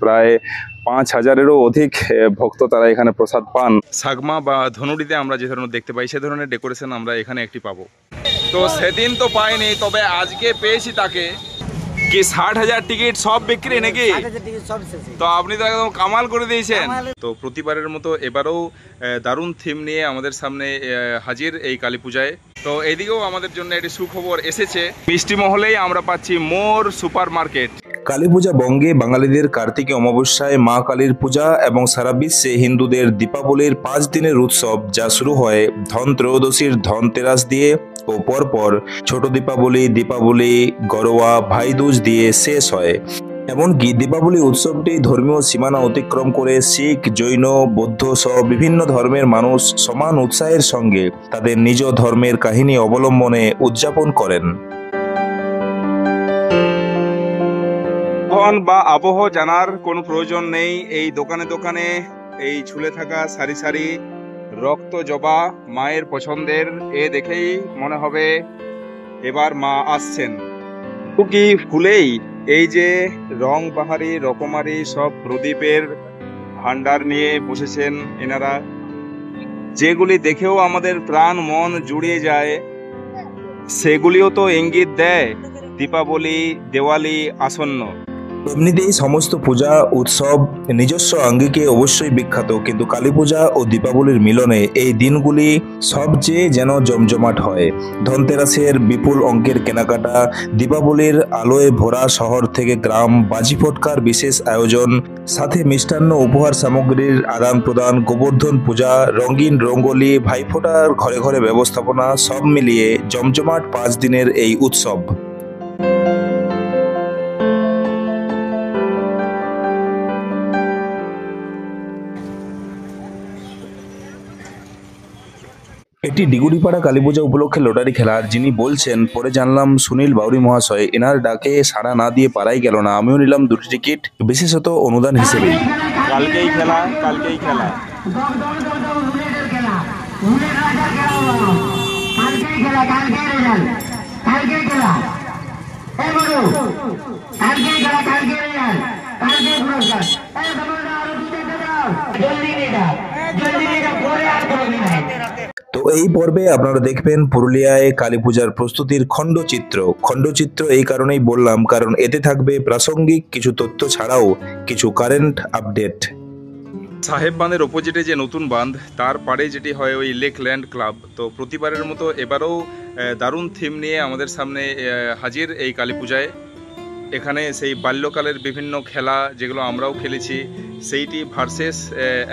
প্রায় ৫,০০০-এরও অধিক ভক্ত তারা এখানে প্রসাদ পান। সাগমা বা ধনুডিতে আমরা যে ধরনের দেখতে পাই সে ধরনের ডেকোরেশন আমরা এখানে একটি পাবো। তো সেদিন তো পাইনি, তবে আজকে পেয়েছি তাকে। কি ৬০,০০০ টিকিট সব বিক্রি নাকি? তো আপনি তো একদম কামাল করে দিয়েছেন। তো প্রতিবারের মতো এবারেও দারুণ থিম নিয়ে আমাদের সামনে হাজির এই কালী পূজায়। তো এদিকেও আমাদের জন্য একটি সুখবর এসেছে। মিষ্টি মহলেই আমরা পাচ্ছি মোর সুপার মার্কেট। কালী পূজা বঙ্গে বাঙালিদের কার্তিকী অমাবস্যায় মা কালীর পূজা এবং সারা বিশ্বে হিন্দুদের দীপাবলির ৫ দিনের উৎসব, যা শুরু হয় ধন ত্রয়োদশীর ধনতেরাস দিয়ে ও পরপর ছোট দীপাবলি, দীপাবলি, গরোয়া, ভাইদুজ দিয়ে শেষ হয়। এমনকি দীপাবলি উৎসবটি ধর্মীয় সীমানা অতিক্রম করে শিখ, জৈন, বৌদ্ধ সহ বিভিন্ন ধর্মের মানুষ সমান উৎসাহের সঙ্গে তাদের নিজ ধর্মের কাহিনী অবলম্বনে উদযাপন করেন। বা আবহ জানার কোনো প্রয়োজন নেই। এই দোকানে দোকানে এই ঝুলে থাকা সারি সারি রক্ত জবা মায়ের পছন্দের, এ দেখেই মনে হবে এবার মা আসছেন। কি ফুলেই এই যে রং বাহারি রকমারি সব প্রদীপের ভান্ডার নিয়ে বসেছেন এনারা, যেগুলি দেখেও আমাদের প্রাণ মন জুড়িয়ে যায়, সেগুলিও তো ইঙ্গিত দেয় দীপাবলি, দেওয়ালি আসন্ন। এমনিতেই সমস্ত পূজা উৎসব নিজস্ব আঙ্গিকে অবশ্যই বিখ্যাত, কিন্তু কালী পূজা ও দীপাবলির মিলনে এই দিনগুলি সবচেয়ে যেন জমজমাট হয়। ধনতেরাসের বিপুল অঙ্কের কেনাকাটা, দীপাবলির আলোয় ভরা শহর থেকে গ্রাম, বাজি ফটকার বিশেষ আয়োজন, সাথে মিষ্টান্ন উপহার সামগ্রীর আদান প্রদান, গোবর্ধন পূজা, রঙিন রঙ্গোলি, ভাইফোঁটার ঘরে ঘরে ব্যবস্থাপনা, সব মিলিয়ে জমজমাট ৫ দিনের এই উৎসব। এটি ডিগুড়িপাড়া কালী পূজা উপলক্ষে লটারি খেলা। যিনি বলছেন পরে জানলাম সুনীল বাউরি মহাশয়, এনার ডাকে সাড়া না দিয়ে পারাই গেল না। আমিও নিলাম 2টি টিকিট, বিশেষত অনুদান হিসেবেই। কালকেই খেলা, কালকেই খেলা। তো এই পর্বে আপনারা দেখবেন পুরুলিয়ায় কালী পূজার প্রস্তুতির খণ্ডচিত্র এই কারণেই বললাম, কারণ এতে থাকবে প্রাসঙ্গিক কিছু তথ্য ছাড়াও কিছু কারেন্ট আপডেট। সাহেব বাঁধের অপোজিটে যে নতুন বাঁধ, তার পাড়ে যেটি হয় ওই লেকল্যান্ড ক্লাব। তো প্রতিবারের মতো এবারেও দারুণ থিম নিয়ে আমাদের সামনে হাজির এই কালী পূজায়। এখানে সেই বাল্যকালের বিভিন্ন খেলা যেগুলো আমরাও খেলেছি, সেইটি ভার্সেস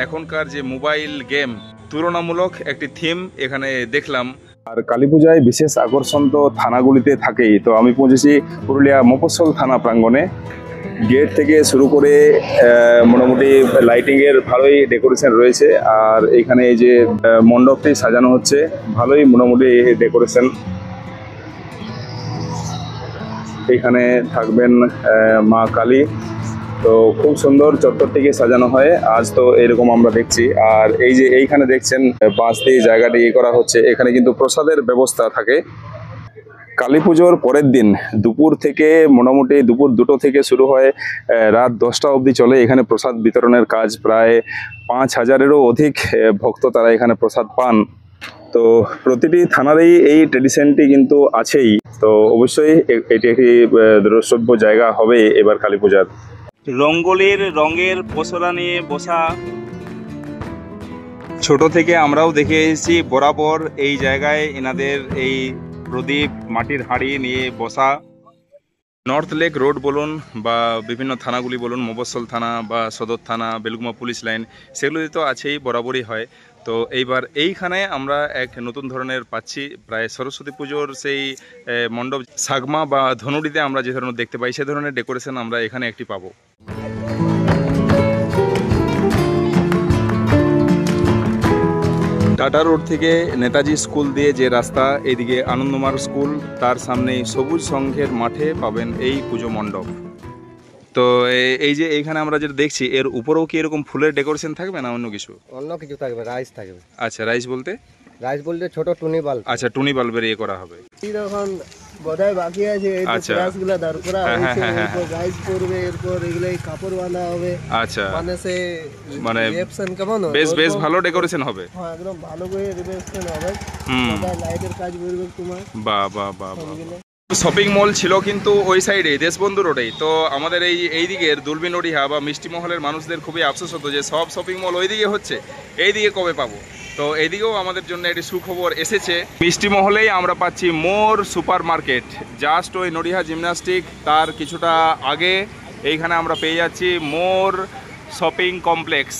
এখনকার যে মোবাইল গেম, তুলনামূলক একটি থিম এখানে দেখলাম। আর কালী পূজায় বিশেষ আকর্ষণ তো থানাগুলিতে থাকেই। তো আমি পৌঁছেছি পুরুলিয়া মফস্বল থানা প্রাঙ্গণে। গেট থেকে শুরু করে মোটামুটি লাইটিংয়ের ভালোই ডেকোরেশন রয়েছে। আর এখানে এই যে মণ্ডপটি সাজানো হচ্ছে, ভালোই মোটামুটি ডেকোরেশন। এখানে থাকবেন মা কালী। তো খুব সুন্দর চত্বরটিকে সাজানো হয় আজ, তো এরকম আমরা দেখছি। আর এই যে এইখানে দেখছেন বাঁশ দিয়ে জায়গাটি করা হচ্ছে, এখানে কিন্তু প্রসাদের ব্যবস্থা থাকে। কালী পুজোর পরের দিন দুপুর থেকে মোটামুটি দুপুর 2টো থেকে শুরু হয়, রাত 10টা অবধি চলে এখানে প্রসাদ বিতরণের কাজ। প্রায় ৫,০০০-এরও অধিক ভক্ত তারা এখানে প্রসাদ পান। তো প্রতিটি থানারই এই ট্রেডিশনটি কিন্তু আছেই। তো অবশ্যই এটি একটি দ্রষ্টব্য জায়গা হবে এবার কালী পূজার। রঙ্গোলির রঙের পসরা নিয়ে বসা, ছোট থেকে আমরাও দেখে এসেছি বরাবর এই জায়গায় এনাদের এই প্রদীপ, মাটির হাঁড়ি নিয়ে বসা। নর্থ লেক রোড বলুন বা বিভিন্ন থানাগুলি বলুন, মফস্বল থানা বা সদর থানা, বেলগুমা পুলিশ লাইন, সেগুলি তো আছেই, বরাবরই হয়। তো এইবার এইখানে আমরা এক নতুন ধরনের পাচ্ছি, প্রায় সরস্বতী পুজোর সেই মণ্ডপ সাগমা বা ধনুডিতে আমরা যে ধরনের দেখতে পাই সে ধরনের ডেকোরেশন আমরা এখানে একটি পাবো। টাটা রোড থেকে নেতাজি স্কুল দিয়ে যে রাস্তা, এদিকে আনন্দমার্গ স্কুল, তার সামনেই সবুজ সংঘের মাঠে পাবেন এই পুজো মণ্ডপ। তো এই যে এইখানে আমরা যেটা দেখছি, এর উপরেও কি এরকম ফুলের ডেকোরেশন থাকবে না অন্য কিছু? অন্য কিছু থাকবে, রাইস থাকবে। আচ্ছা, রাইস বলতে ছোট টুনি বাল্ব। আচ্ছা, টুনি বাল্বের ইয়ে করা হবে। যখন বোধহয় বাকি আছে, এই আচ্ছা। ক্লাসগুলো দাঁড় করা হ্যাঁ, হয়েছে, হ্যাঁ, হ্যাঁ, এরপর গাইজ করবে, এরপর এগুলো কাপড় বাঁধা হবে, আচ্ছা, মানে সে মানে রিসেপশন কেমন হয় বেশ বেশ ওরকম। ভালো ডেকোরেশন হবে। হ্যাঁ একদম ভালো করে রিসেপশন হবে, হুম, লাইটের কাজ করবে তোমার বাহ বাহ বাহ বাহ। সবগুলো। শপিং মল ছিল কিন্তু ওই সাইডে দেশবন্ধু রোডেই। তো আমাদের এই দিকের দুলবি নডিহা বা মিষ্টি মহলের মানুষদের খুবই আফসোস হতো যে সব শপিং মল ওইদিকে হচ্ছে, এইদিকে কবে পাবো। তো এইদিকেও আমাদের জন্য একটি সুখবর এসেছে। মিষ্টি মহলেই আমরা পাচ্ছি মোর সুপার মার্কেট, জাস্ট ওই নডিহা জিমন্যাস্টিক তার কিছুটা আগে এইখানে আমরা পেয়ে যাচ্ছি মোর শপিং কমপ্লেক্স।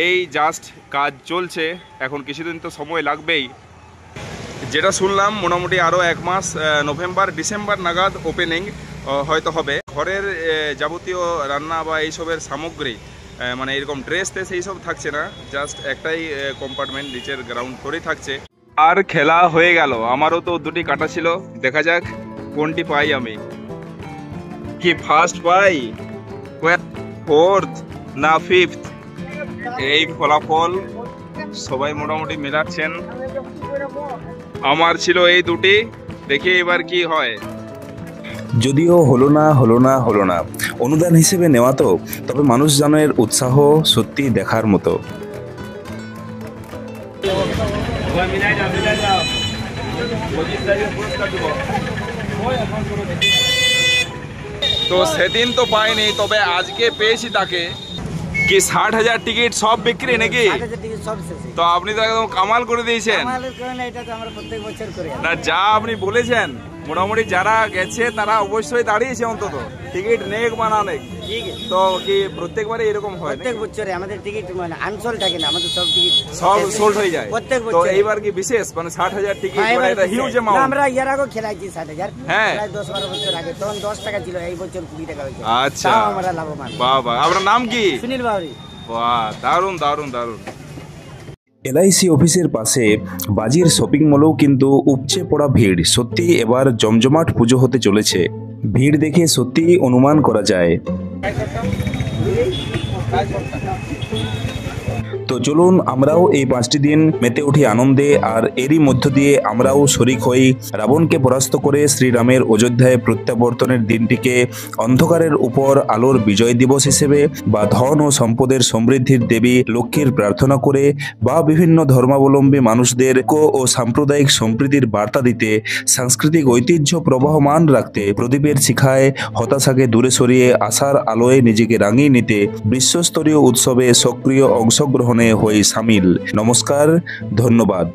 এই জাস্ট কাজ চলছে, এখন কিছুদিন তো সময় লাগবেই। যেটা শুনলাম মোটামুটি আরও 1 মাস, নভেম্বর ডিসেম্বর নাগাদ ওপেনিং হয়তো হবে। ঘরের যাবতীয় রান্না বা এইসবের সামগ্রী, মানে এরকম ড্রেস টেস এইসব থাকছে না, জাস্ট একটাই কম্পার্টমেন্ট নিচের গ্রাউন্ড ফ্লোরেই থাকছে। আর খেলা হয়ে গেল, আমারও তো দুটি কাটা ছিল, দেখা যাক কোনটি পাই আমি। কি ফার্স্ট পাই, ফোর্থ না ফিফথ, এই ফলাফল সবাই মোটামুটি মেলাচ্ছেন। আমার ছিল এই দুটি, দেখি এবার কি হয়। যদিও হলো না অনুদান হিসেবে নেওয়া তো, তবে মানুষজনের উৎসাহ সত্যি দেখার মতো। তো সেদিন তো পাইনি, তবে আজকে পেয়েছি তাকে। কি 60,000 টিকিট সব বিক্রি নাকি? তো আপনি তো একদম কামাল করে দিয়েছেন। না যা আপনি বলেছেন, মোটামুটি যারা গেছে তারা অবশ্যই দাঁড়িয়েছে, অন্তত টিকিট নেক বানা নেক। তো কি প্রত্যেকবারে এরকম হয়? প্রত্যেক বছরে আমাদের টিকিট মানে আনসোল্ড থাকে না, আমাদের সব টিকিট সব সোল্ড হয়ে যায় প্রত্যেক তো বছর। এইবার কি বিশেষ, মানে 60,000 টিকিট, মানে এটা হিউজ অ্যামাউন্ট। আমরা এর আগেও খেলাইছি 60,000, হ্যাঁ প্রায় 10-12 বছর আগে, তখন 10 টাকা ছিল, এই বছর 20 টাকা হয়েছে। আচ্ছা, তাও আমরা লাভবান। বাহ বাহ। আপনার নাম কি? সুনীল বাউরি। বাহ, দারুণ দারুণ দারুণ। এলআইসি অফিসের পাশে বাজির শপিং মলেও কিন্তু উপচে পড়া ভিড়। সত্যি এবার জমজমাট পুজো হতে চলেছে। ভিড় দেখে সত্যি অনুমান করা যায়। তো চলুন আমরাও এই 5টি দিন মেতে উঠি আনন্দে, আর এরই মধ্য দিয়ে আমরাও শরিক হই রাবণকে পরাস্ত করে শ্রীরামের অযোধ্যায় প্রত্যাবর্তনের দিনটিকে অন্ধকারের উপর আলোর বিজয় দিবস হিসেবে, বা ধন ও সম্পদের সমৃদ্ধির দেবী লক্ষ্মীর প্রার্থনা করে, বা বিভিন্ন ধর্মাবলম্বী মানুষদের ঐক্য ও সাম্প্রদায়িক সম্প্রীতির বার্তা দিতে, সাংস্কৃতিক ঐতিহ্য প্রবাহমান রাখতে, প্রদীপের শিখায় হতাশাকে দূরে সরিয়ে আশার আলোয় নিজেকে রাঙিয়ে নিতে বিশ্বস্তরীয় উৎসবে সক্রিয় অংশগ্রহণে হই সামিল। নমস্কার, ধন্যবাদ।